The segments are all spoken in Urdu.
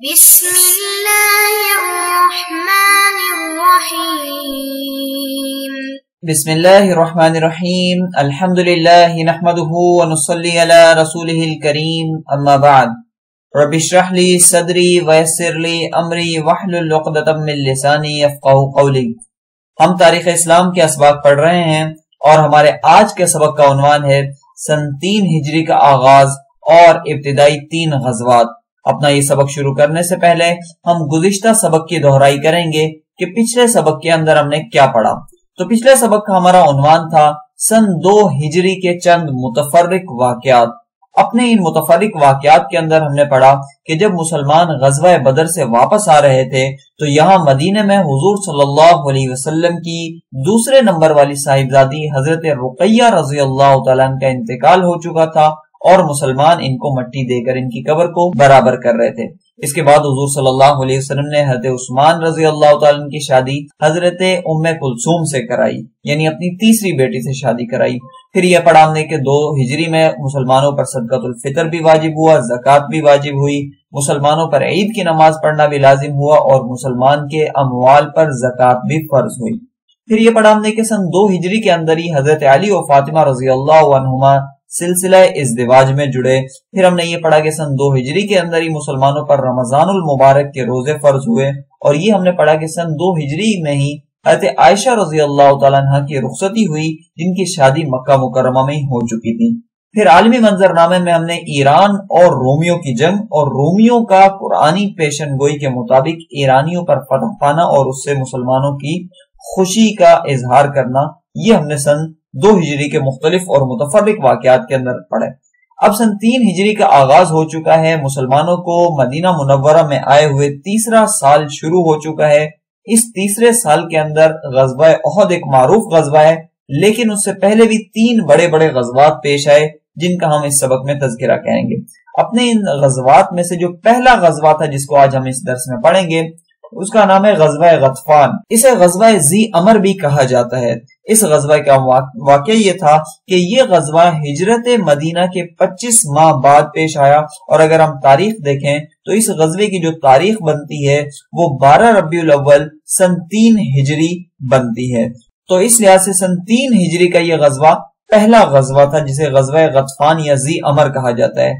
بسم اللہ الرحمن الرحیم بسم اللہ الرحمن الرحیم الحمدللہ نحمده ونصلی علی رسولہ الکریم اما بعد رب اشرح لی صدری ویسر لی امری واحلل عقدۃ من لسانی یفقهوا قولی۔ ہم تاریخ اسلام کے اسباق پڑھ رہے ہیں اور ہمارے آج کے سبق کا عنوان ہے سن 3 ہجری کا آغاز اور ابتدائی 3 غزوات۔ اپنا یہ سبق شروع کرنے سے پہلے ہم گزشتہ سبق کی دہرائی کریں گے کہ پچھلے سبق کے اندر ہم نے کیا پڑھا۔ تو پچھلے سبق کا ہمارا عنوان تھا سن 2 ہجری کے چند متفرق واقعات۔ اپنے ان متفرق واقعات کے اندر ہم نے پڑھا کہ جب مسلمان غزوہ بدر سے واپس آ رہے تھے تو یہاں مدینے میں حضور صلی اللہ علیہ وسلم کی دوسرے نمبر والی صاحبزادی حضرت رقیہ رضی اللہ تعالیٰ عنہ کا انتقال ہو چکا تھا اور مسلمان ان کو مٹی دے کر ان کی قبر کو برابر کر رہے تھے۔ اس کے بعد حضور صلی اللہ علیہ وسلم نے حضرت عثمان رضی اللہ تعالیٰ عنہ کی شادی حضرت ام کلثوم سے کرائی، یعنی اپنی تیسری بیٹی سے شادی کرائی۔ پھر یہ پڑھا ہم نے کہ 2 ہجری میں مسلمانوں پر صدقۃ الفطر بھی واجب ہوا، زکوٰۃ بھی واجب ہوئی، مسلمانوں پر عید کی نماز پڑھنا بھی لازم ہوا اور مسلمان کے اموال پر زکوٰۃ بھی فرض ہوئی۔ پھر یہ پڑھا ہم نے کہ سن 2 ہجری کے اندر ہی حضرت علی و فاطمہ رضی اللہ عنہما سلسلہ ازدواج میں جڑے۔ پھر ہم نے یہ پڑھا کہ سن 2 ہجری کے اندر ہی مسلمانوں پر رمضان المبارک کے روزے فرض ہوئے، اور یہ ہم نے پڑھا کہ سن 2 ہجری میں ہی حضرت عائشہ رضی اللہ تعالیٰ عنہ کی رخصتی ہوئی، جن کی شادی مکہ مکرمہ میں ہی ہو چکی تھی۔ پھر عالمی منظرنامے میں ہم نے ایران اور رومیوں کی جنگ اور رومیوں کا قرآنی پیشن گوئی کے مطابق ایرانیوں پر فتح پانا اور اس سے مسلمانوں کی خوشی کا اظہار کرنا، یہ ہم نے سن 2 ہجری کے مختلف اور متفرق واقعات کے اندر پڑھے۔ اب سن 3 ہجری کا آغاز ہو چکا ہے، مسلمانوں کو مدینہ منورہ میں آئے ہوئے تیسرا سال شروع ہو چکا ہے۔ اس تیسرے سال کے اندر غزوہ احد ایک معروف غزوہ ہے، لیکن اس سے پہلے بھی 3 بڑے بڑے غزوات پیش آئے جن کا ہم اس سبق میں تذکرہ کریں گے۔ اپنے ان غزوات میں سے جو پہلا غزوہ تھا جس کو آج ہم اس درس میں پڑھیں گے، اس کا نام ہے غزوہ غطفان۔ اسے غزوہ ذی امر بھی کہا جاتا ہے۔ اس غزوہ کا واقعہ یہ تھا کہ یہ غزوہ ہجرت مدینہ کے 25 ماہ بعد پیش آیا، اور اگر ہم تاریخ دیکھیں تو اس غزوے کی جو تاریخ بنتی ہے وہ 12 ربیع الاول سن 3 ہجری بنتی ہے۔ تو اس لحاظ سے سن 3 ہجری کا یہ غزوہ پہلا غزوہ تھا جسے غزوہ غطفان یا ذی امر کہا جاتا ہے۔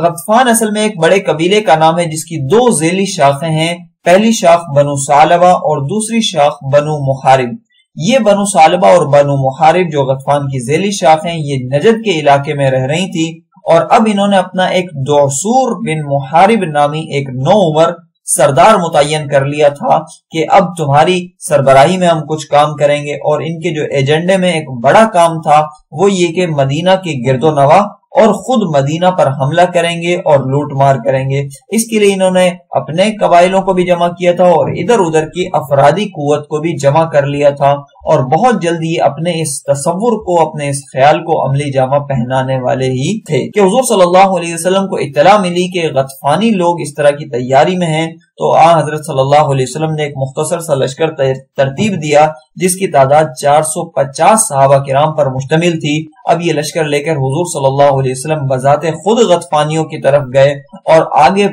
غطفان اصل میں ایک بڑے قبیلے کا نام ہے جس کی 2 ذیلی شاخیں ہیں، پہلی شاخ بنو ثعلبہ اور دوسری شاخ بنو محارب۔ یہ بنو ثعلبہ اور بنو محارب جو غطفان کی ذیلی شاخ ہیں، یہ نجد کے علاقے میں رہ رہی تھی، اور اب انہوں نے اپنا ایک دعسور بن محارب نامی ایک نوعمر سردار متعین کر لیا تھا کہ اب تمہاری سربراہی میں ہم کچھ کام کریں گے، اور ان کے جو ایجنڈے میں ایک بڑا کام تھا وہ یہ کہ مدینہ کے گرد و نواح اور خود مدینہ پر حملہ کریں گے اور لوٹ مار کریں گے۔ اس کے لیے انہوں نے اپنے قبائلوں کو بھی جمع کیا تھا اور ادھر ادھر کی افرادی قوت کو بھی جمع کر لیا تھا، اور بہت جلدی اپنے اس تصور کو، اپنے اس خیال کو عملی جامہ پہنانے والے ہی تھے کہ حضور صلی اللہ علیہ وسلم کو اطلاع ملی کہ غطفانی لوگ اس طرح کی تیاری میں ہیں، تو حضرت صلی اللہ علیہ وسلم نے ایک مختصر سا لشکر ترتیب دیا جس کی تعداد 450 صحابہ کرام پر مشتمل تھی۔ اب یہ لشکر لے کر حضور صلی اللہ علیہ وسلم بذات خود غطفانیوں کی طرف گئے اور آگے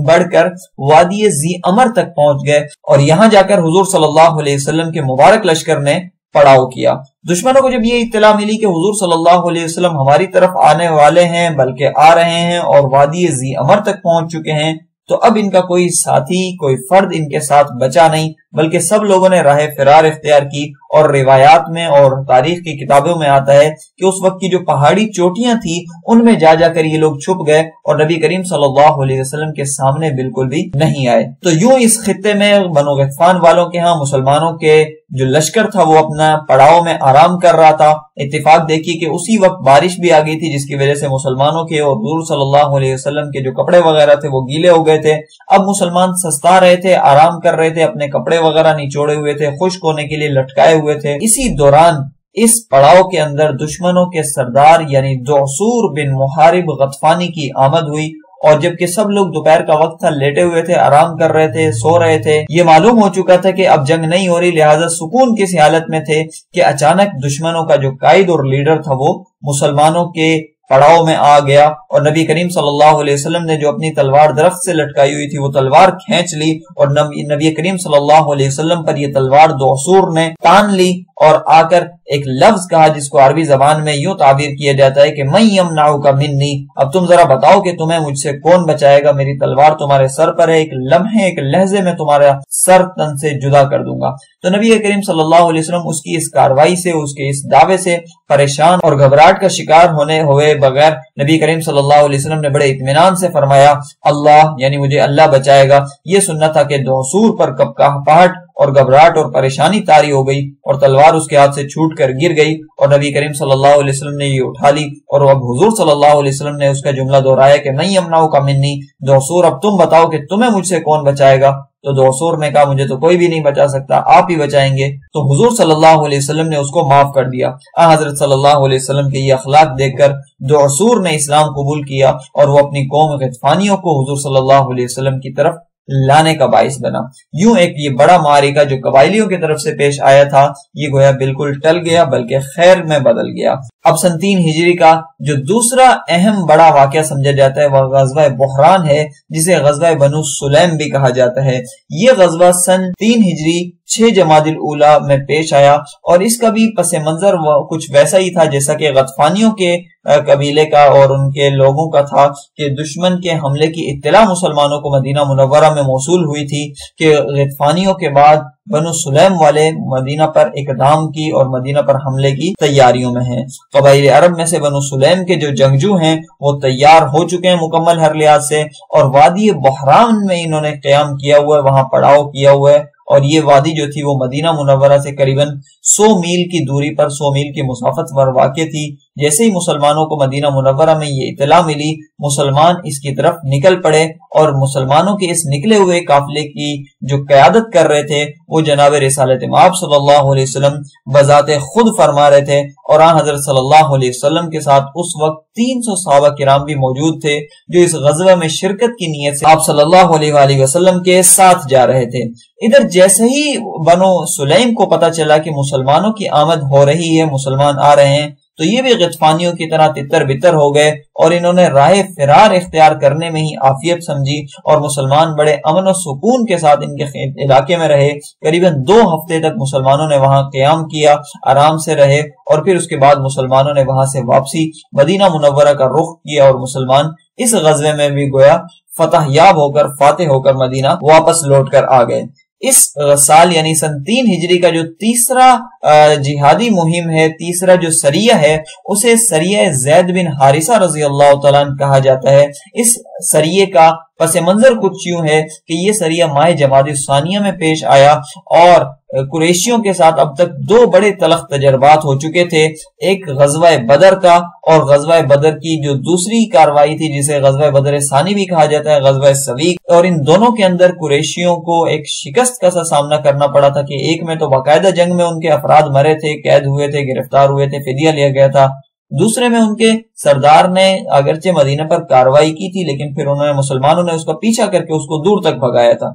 بڑھ کر وادی ذی امر تک پہنچ گئے، اور یہاں جا کر حضور صلی اللہ علیہ وسلم کے مبارک لشکر نے پڑاؤ کیا۔ دشمنوں کو جب یہ اطلاع ملی کہ حضور صلی اللہ علیہ وسلم ہماری طرف آنے والے ہیں، بلکہ آ رہے ہیں اور وادی ذی امر تک پہنچ چکے ہیں، تو اب ان کا کوئی ساتھی، کوئی فرد ان کے ساتھ بچا نہیں، بلکہ سب لوگوں نے راہ فرار اختیار کی، اور روایات میں اور تاریخ کی کتابوں میں آتا ہے کہ اس وقت کی جو پہاڑی چوٹیاں تھی ان میں جا کر یہ لوگ چھپ گئے اور نبی کریم صلی اللہ علیہ وسلم کے سامنے بالکل بھی نہیں آئے۔ تو یوں اس خطے میں بنو غطفان والوں کے ہاں مسلمانوں کے جو لشکر تھا وہ اپنا پڑاؤ میں آرام کر رہا تھا۔ اتفاق دیکھی کہ اسی وقت بارش بھی آ گئی تھی جس کی وجہ سے مسلمانوں کے اور حضور صلی اللہ علیہ وسلم کے جو کپڑے وغیرہ تھے وہ گیلے ہو گئے تھے۔ اب مسلمان سستا رہے تھے، آرام کر رہے تھے، اپنے کپڑے وغیرہ نچوڑے ہوئے تھے، خشک ہونے کے لیے لٹکائے ہوئے تھے۔ اسی دوران اس پڑاؤ کے اندر دشمنوں کے سردار یعنی دعسور بن محارب غطفانی کی آمد ہوئی، اور جبکہ سب لوگ دوپہر کا وقت تھا، لیٹے ہوئے تھے، آرام کر رہے تھے، سو رہے تھے، یہ معلوم ہو چکا تھا کہ اب جنگ نہیں ہو رہی، لہٰذا سکون کس حالت میں تھے کہ اچانک دشمنوں کا جو قائد اور لیڈر تھا وہ مسلمانوں کے پڑاؤ میں آ گیا اور نبی کریم صلی اللہ علیہ وسلم نے جو اپنی تلوار درخت سے لٹکائی ہوئی تھی وہ تلوار کھینچ لی اور نبی کریم صلی اللہ علیہ وسلم پر یہ تلوار دعصور نے تان لی اور آ کر ایک لفظ کہا جس کو عربی زبان میں یوں تعبیر کیا جاتا ہے کہ من یمنعک منی، اب تم ذرا بتاؤ کہ تمہیں مجھ سے کون بچائے گا، میری تلوار تمہارے سر پر ہے، ایک لمحے ایک لہجے میں تمہارا سر تن سے جدا کر دوں گا۔ تو نبی کریم صلی اللہ علیہ وسلم اس کی اس کاروائی سے، اس کے اس دعوے سے پریشان اور گھبراہٹ کا شکار ہونے ہوئے بغیر نبی کریم صلی اللہ علیہ وسلم نے بڑے اطمینان سے فرمایا اللہ یعنی مجھے اللہ بچائے گا۔ یہ سننا تھا کہ دعصور پر کپکپاہٹ اور گھبراہٹ اور پریشانی طاری ہو گئی اور تلوار اس کے ہاتھ سے چھوٹ کر گر گئی اور نبی کریم صلی اللہ علیہ وسلم نے یہ اٹھا لی اور اب حضور صلی اللہ علیہ وسلم نے اس کا جملہ دہرایا کہ من یمنعک منی، دعصور اب تم بتاؤ کہ تمہیں مجھ سے کون بچائے گا؟ تو دعصور نے کہا مجھے تو کوئی بھی نہیں بچا سکتا، آپ ہی بچائیں گے۔ تو حضور صلی اللہ علیہ وسلم نے اس کو معاف کر دیا۔ حضرت صلی اللہ علیہ وسلم کے یہ اخلاق دیکھ کر دعصور نے اسلام قبول کیا اور وہ اپنی قوم غطفانیوں کو حضور صلی اللہ علیہ وسلم کی طرف لانے کا باعث بنا۔ یوں ایک یہ بڑا معرکہ جو قبائلیوں کی طرف سے پیش آیا تھا یہ گویا بالکل ٹل گیا بلکہ خیر میں بدل گیا۔ اب سن 3 ہجری کا جو دوسرا اہم بڑا واقعہ سمجھا جاتا ہے وہ غزوہ بحران ہے، جسے غزوہ بنو سلیم بھی کہا جاتا ہے۔ یہ غزوہ سن 3 ہجری 6 جمادی الاولیٰ میں پیش آیا اور اس کا بھی پس منظر کچھ ویسا ہی تھا جیسا کہ غطفانیوں کے قبیلے کا اور ان کے لوگوں کا تھا کہ دشمن کے حملے کی اطلاع مسلمانوں کو مدینہ منورہ میں موصول ہوئی تھی کہ غطفانیوں کے بعد بنو سلیم والے مدینہ پر اقدام کی اور مدینہ پر حملے کی تیاریوں میں ہیں۔ قبائل عرب میں سے بنو سلیم کے جو جنگجو ہیں وہ تیار ہو چکے ہیں مکمل ہر لحاظ سے، اور وادی بحران میں انہوں نے قیام کیا ہوا ہے، وہاں پڑاؤ کیا ہوا ہے، اور یہ وادی جو تھی وہ مدینہ منورہ سے قریباً 100 میل کی دوری پر 100 میل کی مسافت پر واقع تھی۔ جیسے ہی مسلمانوں کو مدینہ منورہ میں یہ اطلاع ملی مسلمان اس کی طرف نکل پڑے اور مسلمانوں کے اس نکلے ہوئے قافلے کی جو قیادت کر رہے تھے وہ جناب رسالت مآب صلی اللہ علیہ وسلم بذات خود فرما رہے تھے، اور آن حضرت صلی اللہ علیہ وسلم کے ساتھ اس وقت 300 صحابہ کرام بھی موجود تھے جو اس غزوہ میں شرکت کی نیت سے آپ صلی اللہ علیہ وآلہ وسلم کے ساتھ جا رہے تھے۔ ادھر جیسے ہی بنو سلیم کو پتا چلا کہ مسلمانوں کی آمد ہو رہی ہے، مسلمان آ رہے ہیں، تو یہ بھی غطفانیوں کی طرح تتر بتر ہو گئے اور انہوں نے راہ فرار اختیار کرنے میں ہی عافیت سمجھی اور مسلمان بڑے امن و سکون کے ساتھ ان کے علاقے میں رہے۔ قریباً 2 ہفتے تک مسلمانوں نے وہاں قیام کیا، آرام سے رہے، اور پھر اس کے بعد مسلمانوں نے وہاں سے واپسی مدینہ منورہ کا رخ کیا اور مسلمان اس غزوے میں بھی گویا فتح یاب ہو کر فاتح ہو کر مدینہ واپس لوٹ کر آ گئے۔ اس سال یعنی سن 3 ہجری کا جو تیسرا جہادی مہم ہے، تیسرا جو سریہ ہے، اسے سریہ زید بن حارثہ رضی اللہ تعالیٰ عنہ کہا جاتا ہے۔ اس سریہ کا پس منظر کچھ یوں ہے کہ یہ سریہ ماہ جمادی ثانیہ میں پیش آیا اور قریشیوں کے ساتھ اب تک 2 بڑے تلخ تجربات ہو چکے تھے، ایک غزوہ بدر کا اور غزوہ بدر کی جو دوسری کاروائی تھی جسے غزوہ بدر ثانی بھی کہا جاتا ہے، غزوہ سویق، اور ان دونوں کے اندر قریشیوں کو ایک شکست کا سامنا کرنا پڑا تھا کہ ایک میں تو باقاعدہ جنگ میں ان کے افراد مرے تھے، قید ہوئے تھے، گرفتار ہوئے تھے، فدیہ لیا گیا تھا، دوسرے میں ان کے سردار نے اگرچہ مدینہ پر کاروائی کی تھی لیکن پھر انہوں نے مسلمانوں نے اس کا پیچھا کر کے اس کو دور تک بھگایا تھا۔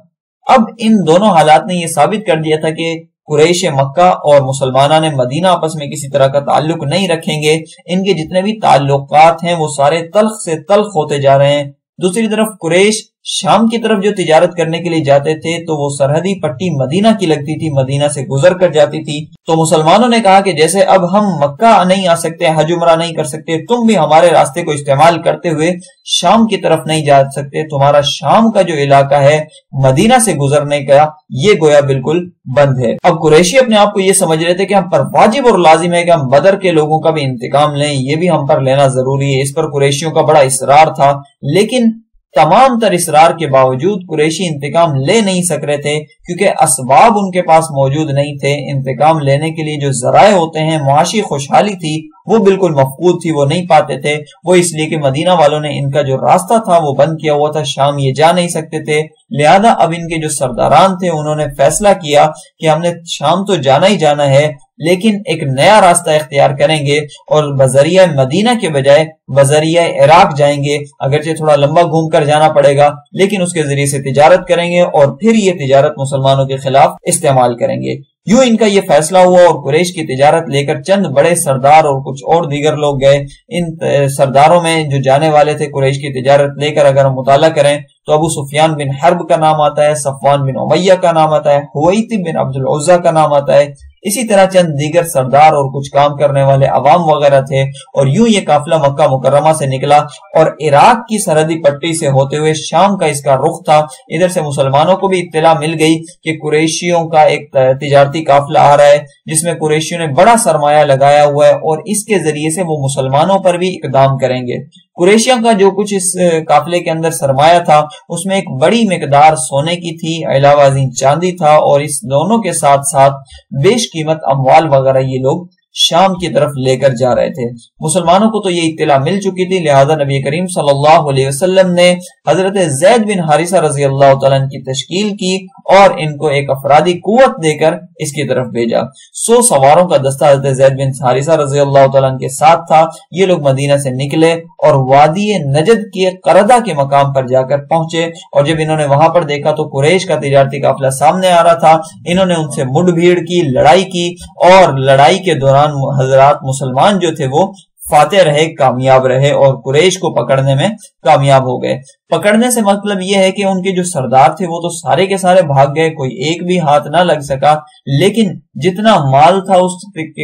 اب ان دونوں حالات نے یہ ثابت کر دیا تھا کہ قریش مکہ اور مسلمانان مدینہ آپس میں کسی طرح کا تعلق نہیں رکھیں گے، ان کے جتنے بھی تعلقات ہیں وہ سارے تلخ سے تلخ ہوتے جا رہے ہیں۔ دوسری طرف قریش شام کی طرف جو تجارت کرنے کے لیے جاتے تھے تو وہ سرحدی پٹی مدینہ کی لگتی تھی، مدینہ سے گزر کر جاتی تھی، تو مسلمانوں نے کہا کہ جیسے اب ہم مکہ نہیں آ سکتے، حج عمرہ نہیں کر سکتے، تم بھی ہمارے راستے کو استعمال کرتے ہوئے شام کی طرف نہیں جا سکتے، تمہارا شام کا جو علاقہ ہے مدینہ سے گزرنے کا یہ گویا بالکل بند ہے۔ اب قریشی اپنے آپ کو یہ سمجھ رہے تھے کہ ہم پر واجب اور لازم ہے کہ ہم بدر کے لوگوں کا بھی انتقام لیں، یہ بھی ہم پر لینا ضروری ہے، اس پر قریشیوں کا بڑا اصرار تھا، لیکن تمام تر اصرار کے باوجود قریشی انتقام لے نہیں سک رہے تھے کیونکہ اسباب ان کے پاس موجود نہیں تھے۔ انتقام لینے کے لیے جو ذرائع ہوتے ہیں، معاشی خوشحالی تھی وہ بالکل مفقود تھی، وہ نہیں پاتے تھے، وہ اس لیے کہ مدینہ والوں نے ان کا جو راستہ تھا وہ بند کیا ہوا تھا، شام یہ جا نہیں سکتے تھے، لہذا اب ان کے جو سرداران تھے انہوں نے فیصلہ کیا کہ ہم نے شام تو جانا ہی جانا ہے لیکن ایک نیا راستہ اختیار کریں گے اور بذریعہ مدینہ کے بجائے بذریعہ عراق جائیں گے، اگرچہ تھوڑا لمبا گھوم کر جانا پڑے گا لیکن اس کے ذریعے سے تجارت کریں گے اور پھر یہ تجارت مسلمانوں کے خلاف استعمال کریں گے۔ یوں ان کا یہ فیصلہ ہوا اور قریش کی تجارت لے کر چند بڑے سردار اور کچھ اور دیگر لوگ گئے۔ ان سرداروں میں جو جانے والے تھے قریش کی تجارت لے کر، اگر ہم مطالعہ کریں تو ابو سفیان بن حرب کا نام آتا ہے، صفوان بن امیہ کا نام آتا ہے، حویتب بن عبد العزہ کا نام آتا ہے، اسی طرح چند دیگر سردار اور کچھ کام کرنے والے عوام وغیرہ تھے۔ اور یوں یہ قافلہ مکہ مکرمہ سے نکلا اور عراق کی سرحدی پٹی سے ہوتے ہوئے شام کا اس کا رخ تھا۔ ادھر سے مسلمانوں کو بھی اطلاع مل گئی کہ قریشیوں کا ایک تجارتی قافلہ آ رہا ہے جس میں قریشیوں نے بڑا سرمایہ لگایا ہوا ہے اور اس کے ذریعے سے وہ مسلمانوں پر بھی اقدام کریں گے۔ قریشیوں کا جو کچھ اس قافلے کے اندر سرمایہ تھا اس میں ایک بڑی مقدار سونے کی تھی، علاوہ ازیں چاندی تھا، اور اس دونوں کے ساتھ ساتھ بیش قیمت اموال وغیرہ یہ لوگ شام کی طرف لے کر جا رہے تھے۔ مسلمانوں کو تو یہ اطلاع مل چکی تھی، لہذا نبی کریم صلی اللہ علیہ وسلم نے حضرت زید بن حارثہ رضی اللہ تعالیٰ عنہ کی تشکیل کی اور ان کو ایک افرادی قوت دے کر اس کی طرف بھیجا۔ 100 سواروں کا دستہ حضرت زید بن حارثہ رضی اللہ تعالیٰ عنہ کے ساتھ تھا۔ یہ لوگ مدینہ سے نکلے اور وادی نجد کے قردہ کے مقام پر جا کر پہنچے، اور جب انہوں نے وہاں پر دیکھا تو قریش کا تجارتی قافلہ سامنے آ رہا تھا۔ انہوں نے ان سے مڈ بھیڑ کی، لڑائی کی، اور لڑائی کے دوران حضرات مسلمان جو تھے وہ فاتح رہے، کامیاب رہے اور قریش کو پکڑنے میں کامیاب ہو گئے۔ پکڑنے سے مطلب یہ ہے کہ ان کے جو سردار تھے وہ تو سارے کے سارے بھاگ گئے، کوئی ایک بھی ہاتھ نہ لگ سکا، لیکن جتنا مال تھا اس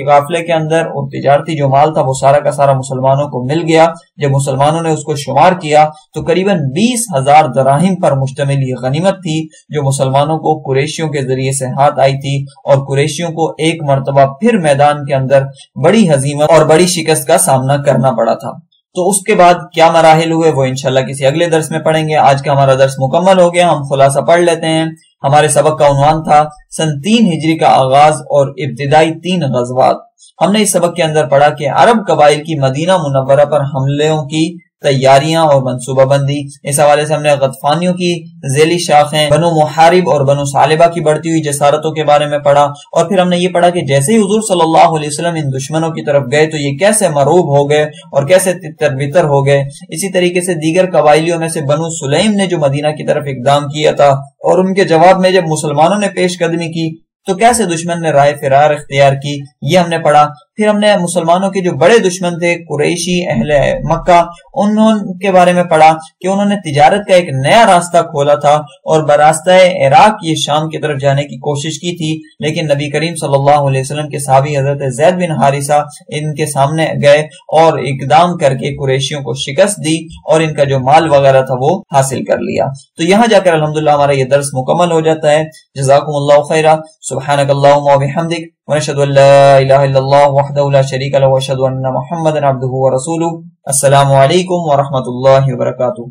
قافلے کے اندر اور تجارتی جو مال تھا وہ سارا کا سارا مسلمانوں کو مل گیا۔ جب مسلمانوں نے اس کو شمار کیا تو قریباً 20,000 دراہم پر مشتمل یہ غنیمت تھی جو مسلمانوں کو قریشیوں کے ذریعے سے ہاتھ آئی تھی، اور قریشیوں کو ایک مرتبہ پھر میدان کے اندر بڑی ہزیمت اور بڑی شکست کا سامنا کرنا پڑا تھا۔ تو اس کے بعد کیا مراحل ہوئے وہ انشاءاللہ کسی اگلے درس میں پڑھیں گے۔ آج کا ہمارا درس مکمل ہو گیا، ہم خلاصہ پڑھ لیتے ہیں۔ ہمارے سبق کا عنوان تھا سن 3 ہجری کا آغاز اور ابتدائی 3 غزوات۔ ہم نے اس سبق کے اندر پڑھا کہ عرب قبائل کی مدینہ منورہ پر حملوں کی تیاریاں اور منصوبہ بندی۔ اس حوالے سے ہم نے غطفانیوں کی ذیلی شاخیں، بنو محارب اور بنو ثعلبہ کی بڑھتی ہوئی جسارتوں کے بارے میں پڑھا، اور پھر ہم نے یہ پڑھا کہ جیسے ہی حضور صلی اللہ علیہ وسلم ان دشمنوں کی طرف گئے تو یہ کیسے مرعوب ہو گئے اور کیسے تتر بتر ہو گئے۔ اسی طریقے سے دیگر قبائلیوں میں سے بنو سلیم نے جو مدینہ کی طرف اقدام کیا تھا اور ان کے جواب میں جب مسلمانوں نے پیش قدمی کی تو کیسے دشمن نے راہ فرار اختیار کی، یہ ہم نے پڑھا۔ پھر ہم نے مسلمانوں کے جو بڑے دشمن تھے قریشی اہل مکہ، انہوں کے بارے میں پڑھا کہ انہوں نے تجارت کا ایک نیا راستہ کھولا تھا اور براستہ عراق یہ شام کی طرف جانے کی کوشش کی تھی، لیکن نبی کریم صلی اللہ علیہ وسلم کے صحابی حضرت زید بن حارثہ ان کے سامنے گئے اور اقدام کر کے قریشیوں کو شکست دی اور ان کا جو مال وغیرہ تھا وہ حاصل کر لیا۔ تو یہاں جا کر الحمدللہ ہمارا یہ درس مکمل ہو جاتا ہے۔ جزاکم اللہ خیرا، سبحانک اللہم و بحمدک، ونشہد ان لا الہ الا اللہ وحدہ لا شریک لہ، واشہد ان محمدا عبدہ ورسولہ۔ السلام علیکم ورحمۃ اللہ وبرکاتہ۔